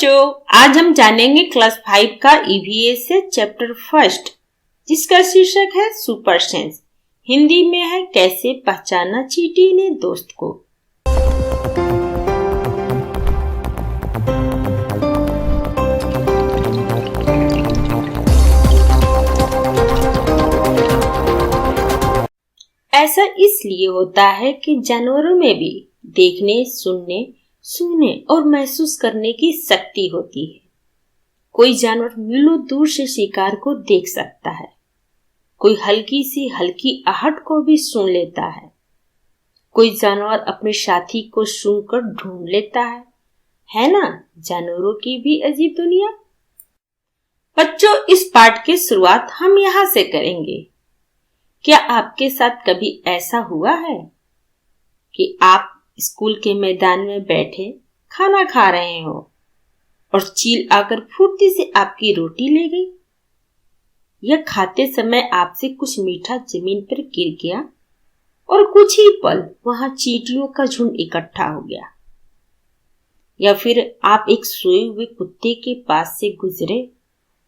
बच्चों, आज हम जानेंगे क्लास 5 का ईवीएस से चैप्टर फर्स्ट, जिसका शीर्षक है सुपर सेंस। हिंदी में है कैसे पहचाना चींटी ने दोस्त को। ऐसा इसलिए होता है कि जानवरों में भी देखने, सुनने, सूंघने और महसूस करने की शक्ति होती है। कोई जानवर मीलों दूर से शिकार को देख सकता है, कोई हल्की आहट को भी सुन लेता है, कोई जानवर अपने साथी को सूंघकर ढूंढ लेता है ना? जानवरों की भी अजीब दुनिया। बच्चों, इस पाठ की शुरुआत हम यहाँ से करेंगे। क्या आपके साथ कभी ऐसा हुआ है कि आप स्कूल के मैदान में बैठे खाना खा रहे हो और चील आकर फुर्ती से आपकी रोटी ले गई, या खाते समय आपसे कुछ मीठा जमीन पर गिर गया और कुछ ही पल वहां चींटियों का झुंड इकट्ठा हो गया, या फिर आप एक सोए हुए कुत्ते के पास से गुजरे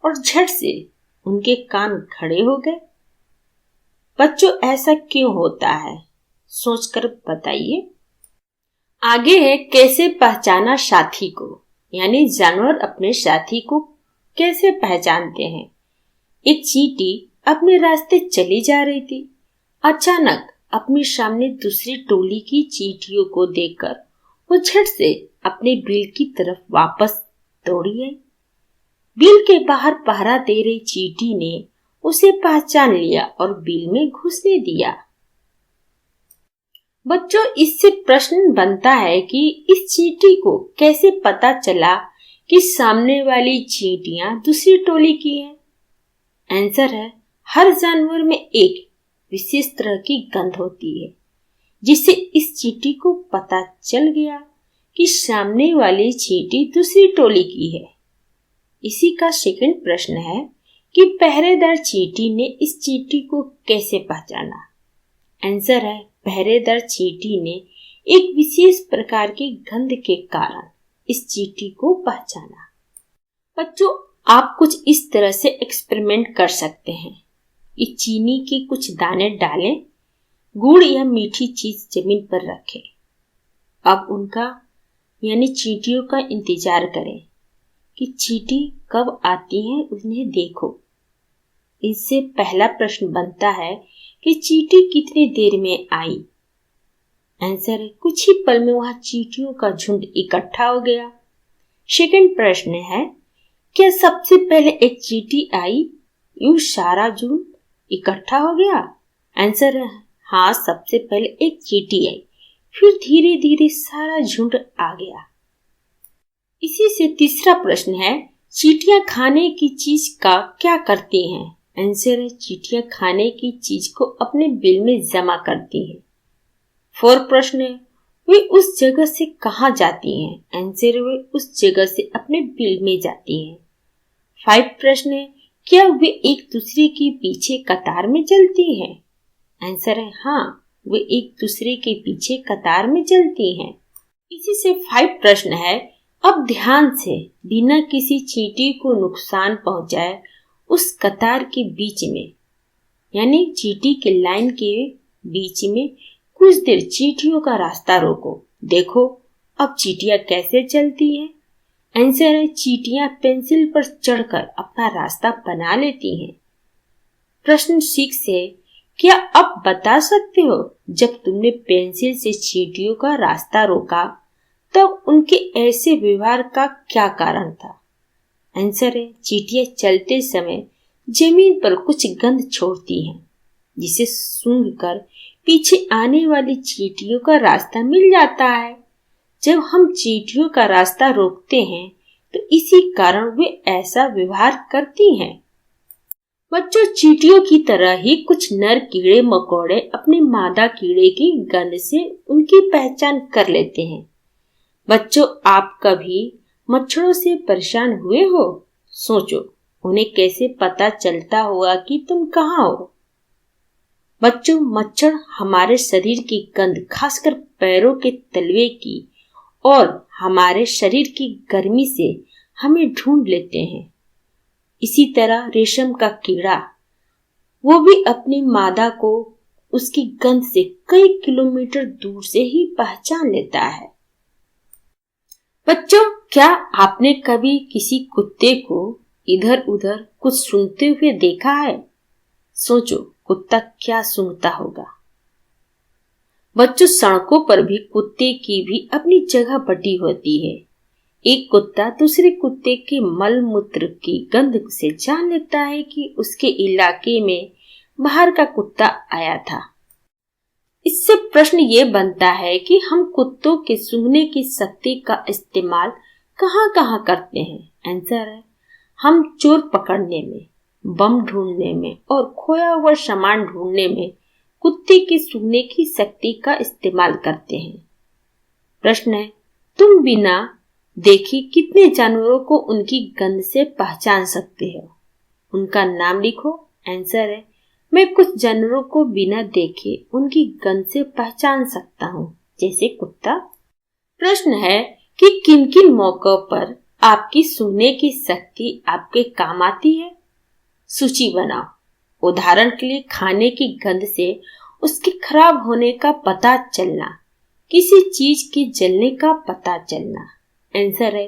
और झट से उनके कान खड़े हो गए। बच्चों, ऐसा क्यों होता है, सोचकर बताइए। आगे है कैसे पहचाना साथी को, यानी जानवर अपने साथी को कैसे पहचानते हैं। एक चींटी अपने रास्ते चली जा रही थी। अचानक अपने सामने दूसरी टोली की चींटियों को देखकर वो झट से अपने बिल की तरफ वापस दौड़ी आई। बिल के बाहर पहरा दे रही चींटी ने उसे पहचान लिया और बिल में घुसने दिया। बच्चों, इससे प्रश्न बनता है कि इस चींटी को कैसे पता चला कि सामने वाली चींटियां दूसरी टोली की हैं? आंसर है, हर जानवर में एक विशेष तरह की गंध होती है, जिससे इस चींटी को पता चल गया कि सामने वाली चींटी दूसरी टोली की है। इसी का सेकंड प्रश्न है कि पहरेदार चींटी ने इस चींटी को कैसे पहचाना? आंसर है, पहरेदार चींटी ने एक विशेष प्रकार की गंध के कारण इस चींटी को पहचाना। बच्चों, आप कुछ इस तरह से एक्सपेरिमेंट कर सकते हैं कि चीनी के कुछ दाने डालें, गुड़ या मीठी चीज जमीन पर रखें। अब उनका यानी चींटियों का इंतजार करें कि चींटी कब आती है, उन्हें देखो। इससे पहला प्रश्न बनता है कि चींटी कितनी देर में आई? आंसर है, कुछ ही पल में वहां चींटियों का झुंड इकट्ठा हो गया। सेकंड प्रश्न है, क्या सबसे पहले एक चींटी आई, यूं सारा झुंड इकट्ठा हो गया? आंसर है, हाँ, सबसे पहले एक चींटी आई, फिर धीरे धीरे सारा झुंड आ गया। इसी से तीसरा प्रश्न है, चींटियां खाने की चीज का क्या करती हैं? आंसर है, चींटियां खाने की चीज को अपने बिल में जमा करती हैं। फोर्थ प्रश्न है, वे उस जगह से कहाँ जाती हैं? आंसर है, वे उस जगह से अपने बिल में जाती हैं। 5 प्रश्न है, क्या वे एक दूसरे के पीछे कतार में चलती हैं? आंसर है, हाँ, वे एक दूसरे के पीछे कतार में चलती हैं। इसी से 5 प्रश्न है, अब ध्यान से बिना किसी चींटी को नुकसान पहुंचाए उस कतार के बीच में, यानी चींटी के लाइन के बीच में कुछ देर चींटियों का रास्ता रोको। देखो अब चींटियां कैसे चलती हैं। आंसर है, चींटियां पेंसिल पर चढ़कर अपना रास्ता बना लेती हैं। प्रश्न 6 है, क्या आप बता सकते हो जब तुमने पेंसिल से चींटियों का रास्ता रोका तब उनके ऐसे व्यवहार का क्या कारण था? आंसर है, चींटियां चलते समय जमीन पर कुछ गंध छोड़ती हैं, जिसे सूंघकर पीछे आने वाली चींटियों का रास्ता मिल जाता है। जब हम चींटियों का रास्ता रोकते हैं तो इसी कारण वे ऐसा व्यवहार करती हैं। बच्चों, चींटियों की तरह ही कुछ नर कीड़े मकोड़े अपने मादा कीड़े की गंध से उनकी पहचान कर लेते हैं। बच्चों, आप कभी मच्छरों से परेशान हुए हो? सोचो, उन्हें कैसे पता चलता होगा कि तुम कहाँ हो? बच्चों, मच्छर हमारे शरीर की गंध, खासकर पैरों के तलवे की और हमारे शरीर की गर्मी से हमें ढूंढ लेते हैं। इसी तरह रेशम का कीड़ा, वो भी अपनी मादा को उसकी गंध से कई किलोमीटर दूर से ही पहचान लेता है। बच्चों, क्या आपने कभी किसी कुत्ते को इधर उधर कुछ सूंघते हुए देखा है? सोचो, कुत्ता क्या सूंघता होगा। बच्चों, सड़कों पर भी कुत्ते की भी अपनी जगह बटी होती है। एक कुत्ता दूसरे कुत्ते के मल मूत्र की गंध से जान लेता है कि उसके इलाके में बाहर का कुत्ता आया था। इससे प्रश्न ये बनता है कि हम कुत्तों के सूंघने की शक्ति का इस्तेमाल कहाँ कहाँ करते हैं? आंसर है, हम चोर पकड़ने में, बम ढूंढने में और खोया हुआ सामान ढूंढने में कुत्ते के सूंघने की शक्ति का इस्तेमाल करते हैं। प्रश्न है, तुम बिना देखे कितने जानवरों को उनकी गंध से पहचान सकते हो? उनका नाम लिखो। आंसर है, मैं कुछ जानवरों को बिना देखे उनकी गंध से पहचान सकता हूँ, जैसे कुत्ता। प्रश्न है कि किन किन मौकों पर आपकी सूंघने की शक्ति आपके काम आती है? सूची बनाओ। उदाहरण के लिए, खाने की गंध से उसके खराब होने का पता चलना, किसी चीज के जलने का पता चलना। आंसर है,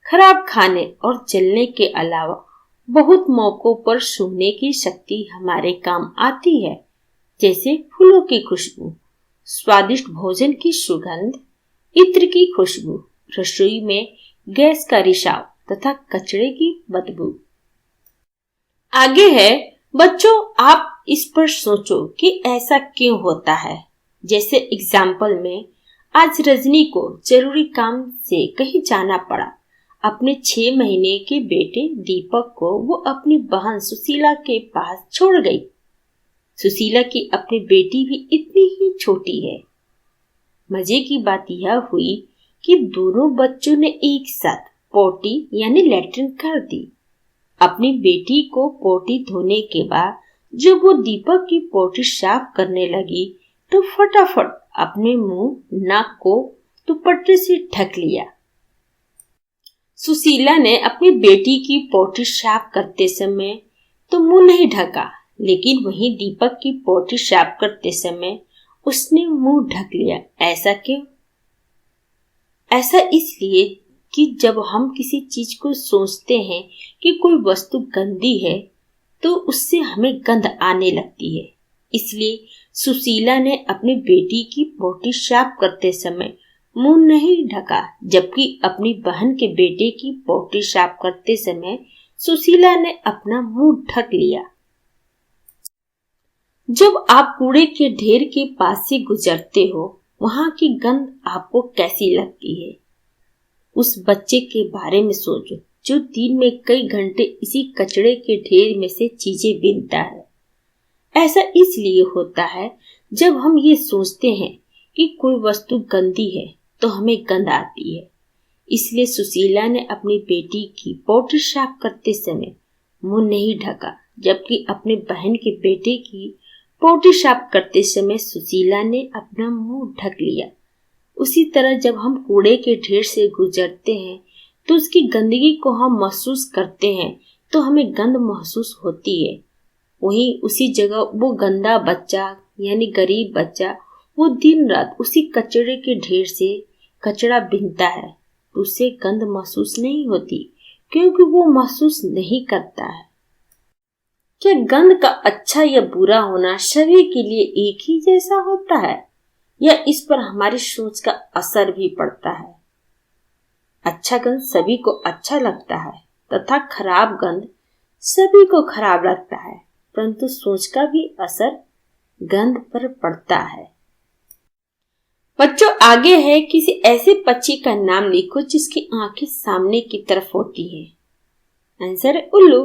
खराब खाने और जलने के अलावा बहुत मौकों पर सूंघने की शक्ति हमारे काम आती है, जैसे फूलों की खुशबू, स्वादिष्ट भोजन की सुगंध, इत्र की खुशबू, रसोई में गैस का रिसाव तथा कचरे की बदबू। आगे है, बच्चों, आप इस पर सोचो कि ऐसा क्यों होता है। जैसे एग्जाम्पल में, आज रजनी को जरूरी काम से कहीं जाना पड़ा। अपने 6 महीने के बेटे दीपक को वो अपनी बहन सुशीला के पास छोड़ गई। सुशीला की अपनी बेटी भी इतनी ही छोटी है। मजे की बात यह हुई कि दोनों बच्चों ने एक साथ पोटी यानी लैट्रिन कर दी। अपनी बेटी को पोटी धोने के बाद जब वो दीपक की पोटी साफ करने लगी तो फटाफट अपने मुंह, नाक को दुपट्टे से ढक लिया। सुशीला ने अपनी बेटी की पोटी साफ करते समय तो मुंह नहीं ढका, लेकिन वहीं दीपक की पोटी साफ करते समय उसने मुंह ढक लिया। ऐसा क्यों? ऐसा इसलिए कि जब हम किसी चीज को सोचते हैं कि कोई वस्तु गंदी है तो उससे हमें गंध आने लगती है। इसलिए सुशीला ने अपनी बेटी की पोटी साफ करते समय मुंह नहीं ढका, जबकि अपनी बहन के बेटे की पोटी साफ करते समय सुशीला ने अपना मुंह ढक लिया। जब आप कूड़े के ढेर के पास से गुजरते हो, वहां की गंध आपको कैसी लगती है? उस बच्चे के बारे में सोचो जो दिन में कई घंटे इसी कचरे के ढेर में से चीजें बीनता है। ऐसा इसलिए होता है जब हम ये सोचते हैं कि कोई वस्तु गंदी है तो हमें गंध आती है। इसलिए सुशीला ने अपनी बेटी की पोटी साफ करते समय मुंह नहीं ढका, जबकि अपने बहन के बेटे की पोटी साफ करते समय सुशीला ने अपना मुंह ढक लिया। उसी तरह जब हम कूड़े के ढेर से गुजरते हैं तो उसकी गंदगी को हम महसूस करते हैं तो हमें गंध महसूस होती है। वहीं उसी जगह वो गंदा बच्चा यानी गरीब बच्चा वो दिन रात उसी कचरे के ढेर से कचरा बीनता है तो उसे गंध महसूस नहीं होती, क्योंकि वो महसूस नहीं करता है। क्या गंध का अच्छा या बुरा होना सभी के लिए एक ही जैसा होता है, या इस पर हमारी सोच का असर भी पड़ता है? अच्छा गंध सभी को अच्छा लगता है तथा खराब गंध सभी को खराब लगता है, परंतु सोच का भी असर गंध पर पड़ता है। बच्चों, आगे है, किसी ऐसे पक्षी का नाम लिखो जिसकी आंखें सामने की तरफ होती है। आंसर है उल्लू।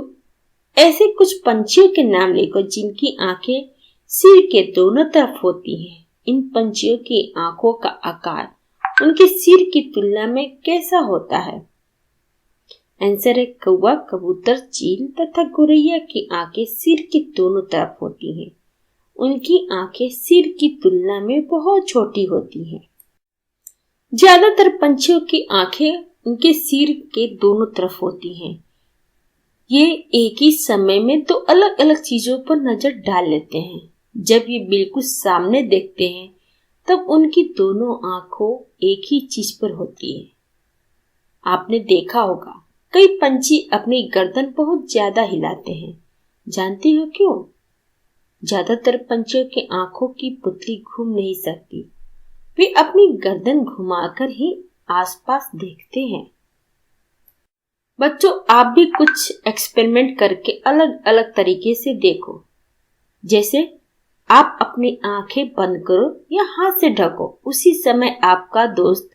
ऐसे कुछ पंछियों के नाम लिखो जिनकी आंखें सिर के दोनों तरफ होती हैं। इन पंछियों की आंखों का आकार उनके सिर की तुलना में कैसा होता है? आंसर है कौवा, कबूतर, चील तथा गोरैया की आंखें सिर की दोनों तरफ होती हैं। उनकी आंखें सिर की तुलना में बहुत छोटी होती हैं। ज्यादातर पंछियों की आंखें उनके सिर के दोनों तरफ होती हैं। ये एक ही समय में दो अलग अलग चीजों पर नजर डाल लेते हैं। जब ये बिल्कुल सामने देखते हैं तब उनकी दोनों आंखों एक ही चीज पर होती है। आपने देखा होगा कई पंछी अपनी गर्दन बहुत ज्यादा हिलाते हैं। जानती हो क्यों? ज्यादातर पंछियों की आंखों की पुतली घूम नहीं सकती। वे अपनी गर्दन घुमाकर ही आसपास देखते हैं। बच्चों, आप भी कुछ एक्सपेरिमेंट करके अलग अलग तरीके से देखो। जैसे आप अपनी आंखें बंद करो या हाथ से ढको, उसी समय आपका दोस्त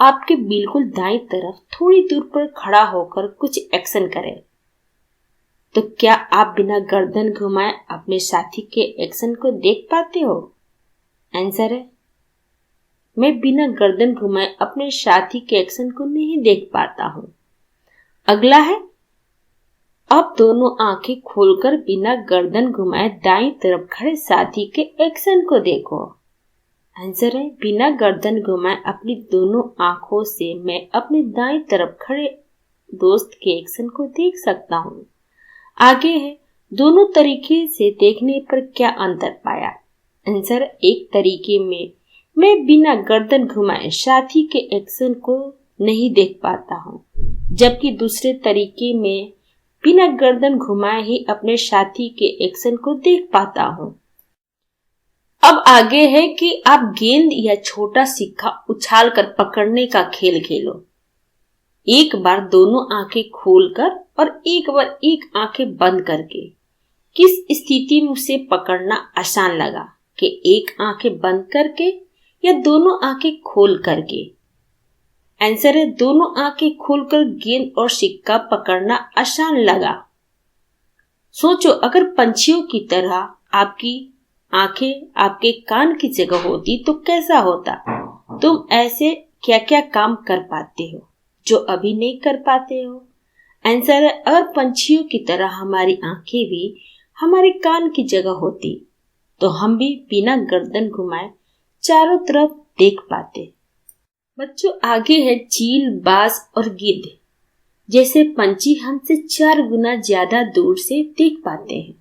आपके बिल्कुल दाईं तरफ थोड़ी दूर पर खड़ा होकर कुछ एक्शन करे। तो क्या आप बिना गर्दन घुमाए अपने साथी के एक्शन को देख पाते हो? आंसर है, मैं बिना गर्दन घुमाए अपने साथी के एक्शन को नहीं देख पाता हूं। अगला है, अब दोनों आंखें खोलकर बिना गर्दन घुमाए दाईं तरफ खड़े साथी के एक्शन को देखो। आंसर है, बिना गर्दन घुमाए अपनी दोनों आंखों से मैं अपने दाईं तरफ खड़े दोस्त के एक्शन को देख सकता हूँ। आगे है, दोनों तरीके से देखने पर क्या अंतर पाया? आंसर, एक तरीके में मैं बिना गर्दन घुमाए साथी के एक्शन को नहीं देख पाता हूँ, जबकि दूसरे तरीके में बिना गर्दन घुमाए ही अपने साथी के एक्शन को देख पाता हूँ। अब आगे है कि आप गेंद या छोटा सिक्का उछाल कर पकड़ने का खेल खेलो। एक बार दोनों आंखें खोलकर और एक बार एक आंखें बंद करके। किस स्थिति में उसे पकड़ना आसान लगा कि एक आंखें बंद करके या दोनों आंखें खोल करके? आंसर है, दोनों आंखें खोलकर गेंद और सिक्का पकड़ना आसान लगा। सोचो, अगर पंछियों की तरह आपकी आंखें आपके कान की जगह होती तो कैसा होता? तुम ऐसे क्या क्या काम कर पाते हो जो अभी नहीं कर पाते हो? आंसर है, अगर पंछियों की तरह हमारी आंखें भी हमारे कान की जगह होती तो हम भी बिना गर्दन घुमाए चारों तरफ देख पाते। बच्चों, आगे है चील, बाज और गिद्ध जैसे पंछी हमसे 4 गुना ज्यादा दूर से देख पाते हैं।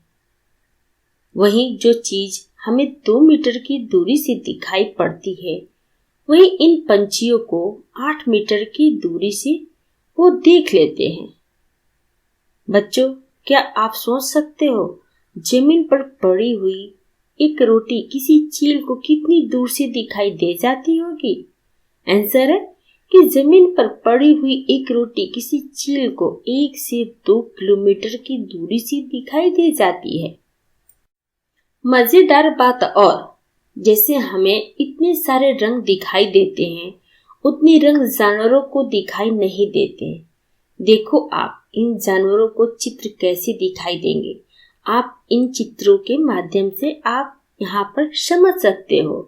वहीं जो चीज हमें 2 मीटर की दूरी से दिखाई पड़ती है, वहीं इन पंछियों को 8 मीटर की दूरी से वो देख लेते हैं। बच्चों, क्या आप सोच सकते हो जमीन पर पड़ी हुई एक रोटी किसी चील को कितनी दूर से दिखाई दे जाती होगी? आंसर है कि जमीन पर पड़ी हुई एक रोटी किसी चील को 1 से 2 किलोमीटर की दूरी से दिखाई दे जाती है। मजेदार बात और, जैसे हमें इतने सारे रंग दिखाई देते हैं, उतनी रंग जानवरों को दिखाई नहीं देते। देखो, आप इन जानवरों को चित्र कैसे दिखाई देंगे? आप इन चित्रों के माध्यम से आप यहाँ पर समझ सकते हो।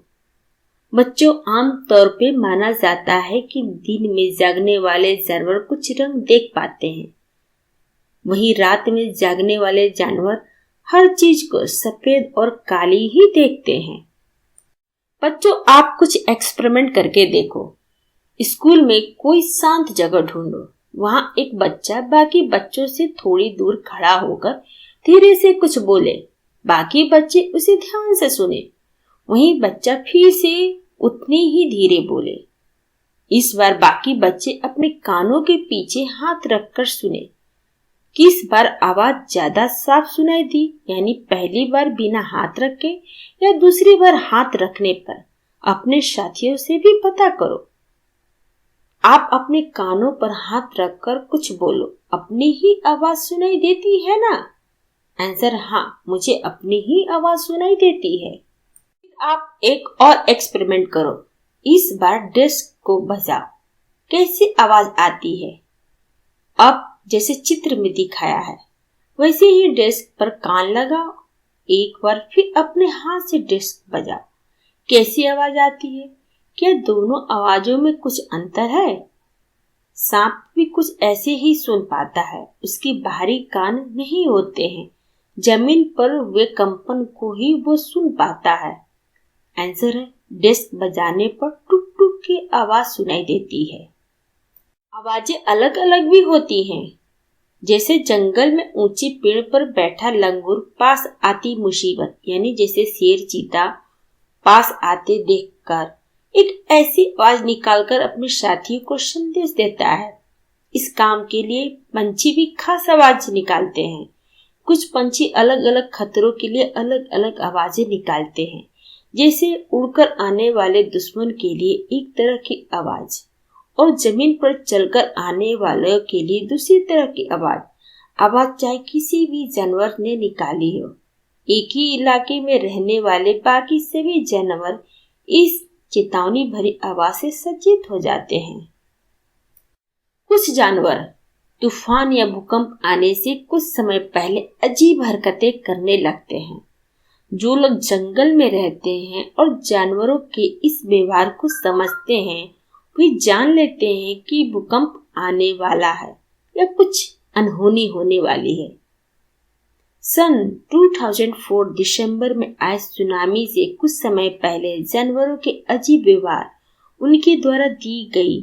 बच्चों, आम तौर पे माना जाता है कि दिन में जागने वाले जानवर कुछ रंग देख पाते हैं, वहीं रात में जागने वाले जानवर हर चीज को सफेद और काली ही देखते हैं। बच्चों, आप कुछ एक्सपेरिमेंट करके देखो। स्कूल में कोई शांत जगह ढूंढो। वहां एक बच्चा बाकी बच्चों से थोड़ी दूर खड़ा होकर धीरे से कुछ बोले। बाकी बच्चे उसे ध्यान से सुने। वहीं बच्चा फिर से उतनी ही धीरे बोले। इस बार बाकी बच्चे अपने कानों के पीछे हाथ रखकर सुने। किस बार आवाज ज्यादा साफ सुनाई दी? यानी पहली बार बिना हाथ रखे या दूसरी बार हाथ रखने पर? अपने साथियों से भी पता करो। आप अपने कानों पर हाथ रखकर कुछ बोलो, अपनी ही आवाज सुनाई देती है ना? आंसर, हाँ, मुझे अपनी ही आवाज सुनाई देती है। आप एक और एक्सपेरिमेंट करो। इस बार डेस्क को बजाओ। कैसी आवाज आती है? अब जैसे चित्र में दिखाया है वैसे ही डेस्क पर कान लगाओ। एक बार फिर अपने हाथ से डेस्क बजाओ। कैसी आवाज आती है? क्या दोनों आवाजों में कुछ अंतर है? सांप भी कुछ ऐसे ही सुन पाता है। उसके बाहरी कान नहीं होते हैं। जमीन पर वे कंपन को ही वो सुन पाता है। आंसर है, डेस्क बजाने पर टुक टुक की आवाज सुनाई देती है। आवाजें अलग अलग भी होती हैं। जैसे जंगल में ऊंचे पेड़ पर बैठा लंगूर पास आती मुसीबत, यानी जैसे शेर चीता पास आते देखकर एक ऐसी आवाज निकालकर अपने साथियों को संदेश देता है। इस काम के लिए पंछी भी खास आवाज निकालते हैं। कुछ पंछी अलग अलग खतरों के लिए अलग अलग आवाजें निकालते हैं। जैसे उड़कर आने वाले दुश्मन के लिए एक तरह की आवाज और जमीन पर चलकर आने वालों के लिए दूसरी तरह की आवाज चाहे किसी भी जानवर ने निकाली हो। एक ही इलाके में रहने वाले बाकी सभी जानवर इस चेतावनी भरी आवाज से सचेत हो जाते हैं। कुछ जानवर तूफान या भूकंप आने से कुछ समय पहले अजीब हरकतें करने लगते हैं। जो लोग जंगल में रहते हैं और जानवरों के इस व्यवहार को समझते हैं, वे जान लेते हैं कि भूकंप आने वाला है या कुछ अनहोनी होने वाली है। सन 2004 दिसंबर में आए सुनामी से कुछ समय पहले जानवरों के अजीब व्यवहार, उनके द्वारा दी गई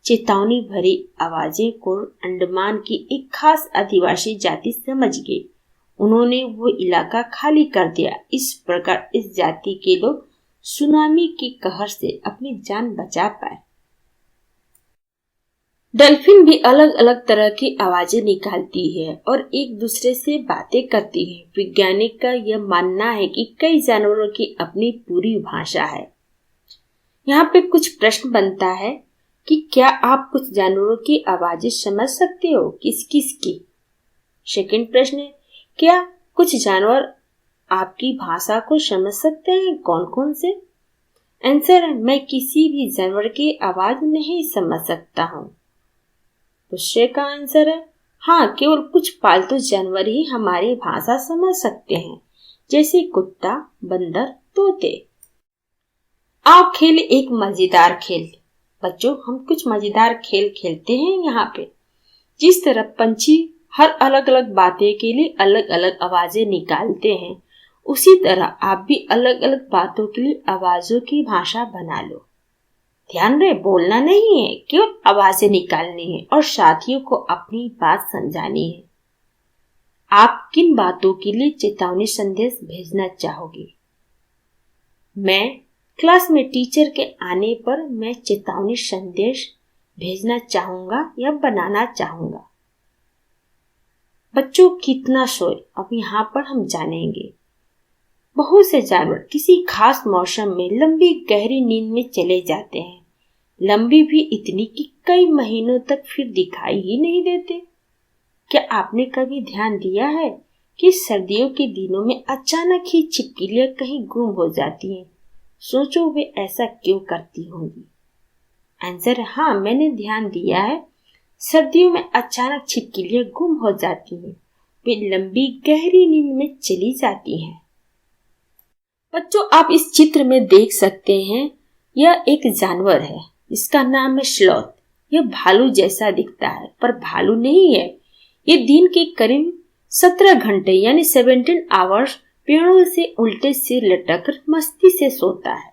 चेतावनी भरी आवाजें को अंडमान की एक खास आदिवासी जाति समझ गई। उन्होंने वो इलाका खाली कर दिया। इस प्रकार इस जाति के लोग सुनामी की कहर से अपनी जान बचा पाए। डॉल्फिन भी अलग अलग तरह की आवाजें निकालती है और एक दूसरे से बातें करती है। वैज्ञानिक का यह मानना है कि कई जानवरों की अपनी पूरी भाषा है। यहाँ पे कुछ प्रश्न बनता है कि क्या आप कुछ जानवरों की आवाजें समझ सकते हो? किस किस की? सेकंड प्रश्न है, क्या कुछ जानवर आपकी भाषा को समझ सकते हैं? कौन कौन से? आंसर है, मैं किसी भी जानवर की आवाज नहीं समझ सकता हूँ। दूसरे का आंसर है, हाँ, केवल कुछ पालतू जानवर ही हमारी भाषा समझ सकते हैं, जैसे कुत्ता, बंदर, तोते। आप खेल एक मजेदार खेल। बच्चों, हम कुछ मजेदार खेल खेलते हैं यहाँ पे। जिस तरह पंछी हर अलग अलग बातें के लिए अलग अलग आवाजें निकालते हैं, उसी तरह आप भी अलग अलग बातों के लिए आवाजों की भाषा बना लो। ध्यान रहे, बोलना नहीं है, केवल आवाजें निकालनी है और साथियों को अपनी बात समझानी है। आप किन बातों के लिए चेतावनी संदेश भेजना चाहोगे? मैं क्लास में टीचर के आने पर मैं चेतावनी संदेश भेजना चाहूंगा या बनाना चाहूंगा। बच्चों, कितना सोए, अब यहाँ पर हम जानेंगे। बहुत से जानवर किसी खास मौसम में लंबी गहरी नींद में चले जाते हैं। लंबी भी इतनी कि कई महीनों तक फिर दिखाई ही नहीं देते। क्या आपने कभी ध्यान दिया है कि सर्दियों के दिनों में अचानक ही छिपकलियां कहीं गुम हो जाती हैं? सोचो वे ऐसा क्यों करती होंगी? आंसर, हाँ, मैंने ध्यान दिया है। सर्दियों में अचानक छिपकलियां गुम हो जाती हैं। वे लंबी गहरी नींद में चली जाती हैं। बच्चों, आप इस चित्र में देख सकते हैं, यह एक जानवर है। इसका नाम है स्लॉथ। यह भालू जैसा दिखता है, पर भालू नहीं है। ये दिन के करीब 17 घंटे यानी 17 आवर्स पेड़ों से उल्टे सिर लटककर मस्ती से सोता है।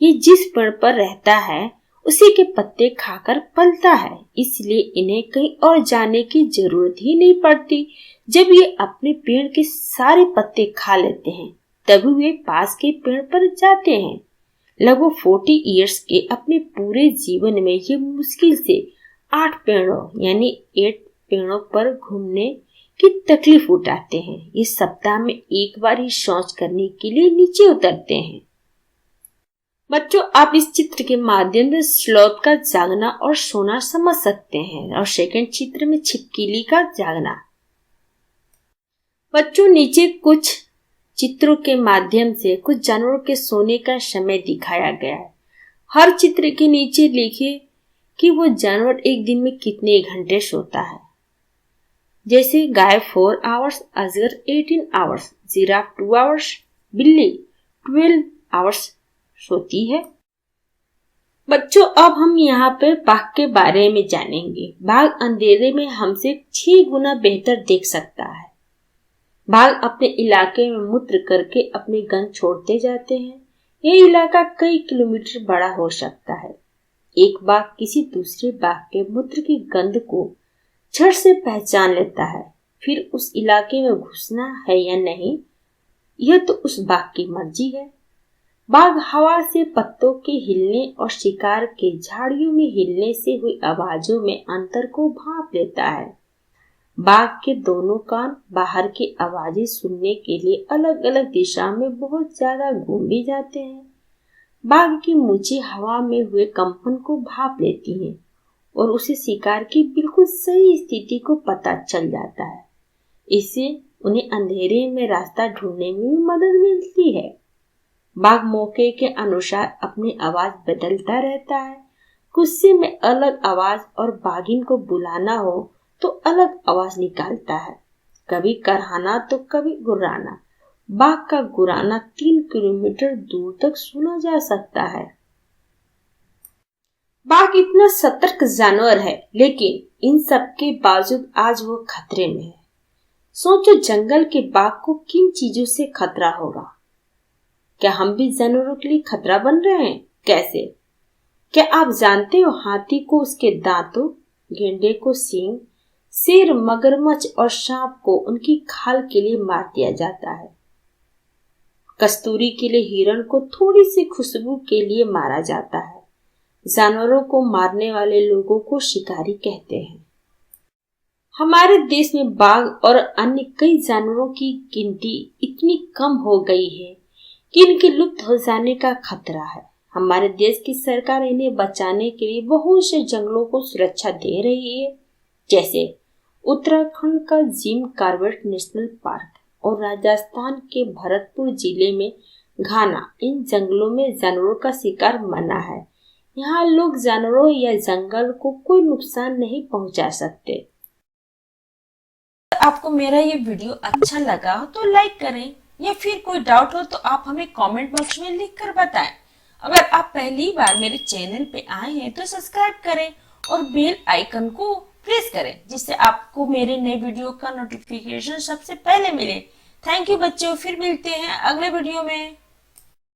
ये जिस पेड़ पर रहता है उसी के पत्ते खाकर पलता है, इसलिए इन्हें कहीं और जाने की जरूरत ही नहीं पड़ती। जब ये अपने पेड़ के सारे पत्ते खा लेते हैं, तभी वे पास के पेड़ पर जाते हैं। लगभग 40 इयर्स के अपने पूरे जीवन में ये मुश्किल से 8 पेड़ों यानी 8 पेड़ों पर घूमने की तकलीफ उठाते हैं। ये सप्ताह में एक बार ही शौच करने के लिए नीचे उतरते हैं। बच्चों, आप इस चित्र के माध्यम से स्लॉथ का जागना और सोना समझ सकते हैं और सेकंड चित्र में छिपकली का जागना। बच्चों, नीचे कुछ चित्रों के माध्यम से कुछ जानवरों के सोने का समय दिखाया गया है। हर चित्र के नीचे लिखिए कि वो जानवर एक दिन में कितने घंटे सोता है। जैसे गाय 4 आवर्स, अजगर 18 आवर्स, जिराफ 2 आवर्स, बिल्ली 12 आवर्स सोती है। बच्चों, अब हम यहाँ पर बाघ के बारे में जानेंगे। बाघ अंधेरे में हमसे 6 गुना बेहतर देख सकता है। बाघ अपने इलाके में मूत्र करके अपने गंध छोड़ते जाते हैं। यह इलाका कई किलोमीटर बड़ा हो सकता है। एक बाघ किसी दूसरे बाघ के मूत्र की गंध को झट से पहचान लेता है। फिर उस इलाके में घुसना है या नहीं, यह तो उस बाघ की मर्जी है। बाघ हवा से पत्तों के हिलने और शिकार के झाड़ियों में हिलने से हुई आवाजों में अंतर को भांप लेता है। बाघ के दोनों कान बाहर की आवाजें सुनने के लिए अलग अलग दिशा में बहुत ज्यादा घूम भी जाते हैं। बाघ की मूंछें हवा में हुए कंपन को भांप लेती हैं और उसे शिकार की बिल्कुल सही स्थिति को पता चल जाता है। इससे उन्हें अंधेरे में रास्ता ढूंढने में भी मदद मिलती है। बाघ मौके के अनुसार अपनी आवाज बदलता रहता है। गुस्से में अलग आवाज और बाघिन को बुलाना हो तो अलग आवाज निकालता है, कभी करहाना तो कभी गुर्राना। बाघ का गुर्राना 3 किलोमीटर दूर तक सुना जा सकता है। बाघ इतना सतर्क जानवर है, लेकिन इन सब के बावजूद आज वो खतरे में है। सोचो, जंगल के बाघ को किन चीजों से खतरा होगा। क्या हम भी जानवरों के लिए खतरा बन रहे हैं? कैसे? क्या आप जानते हो, हाथी को उसके दांतों, गेंडे को सींग, शेर, मगरमच्छ और सांप को उनकी खाल के लिए मार दिया जाता है। कस्तूरी के लिए हिरण को थोड़ी सी खुशबू के लिए मारा जाता है। जानवरों को मारने वाले लोगों को शिकारी कहते हैं। हमारे देश में बाघ और अन्य कई जानवरों की गिनती इतनी कम हो गई है कि इनके लुप्त हो जाने का खतरा है। हमारे देश की सरकार इन्हें बचाने के लिए बहुत से जंगलों को सुरक्षा दे रही है, जैसे उत्तराखंड का जिम कॉर्बेट नेशनल पार्क और राजस्थान के भरतपुर जिले में घाना। इन जंगलों में जानवरों का शिकार मना है। यहाँ लोग जानवरों या जंगल को कोई नुकसान नहीं पहुंचा सकते। आपको मेरा ये वीडियो अच्छा लगा हो तो लाइक करें, या फिर कोई डाउट हो तो आप हमें कमेंट बॉक्स में लिख कर बताएं। अगर आप पहली बार मेरे चैनल पे आए हैं तो सब्सक्राइब करें और बेल आइकन को प्रेस करें, जिससे आपको मेरे नए वीडियो का नोटिफिकेशन सबसे पहले मिले। थैंक यू बच्चों, फिर मिलते हैं अगले वीडियो में।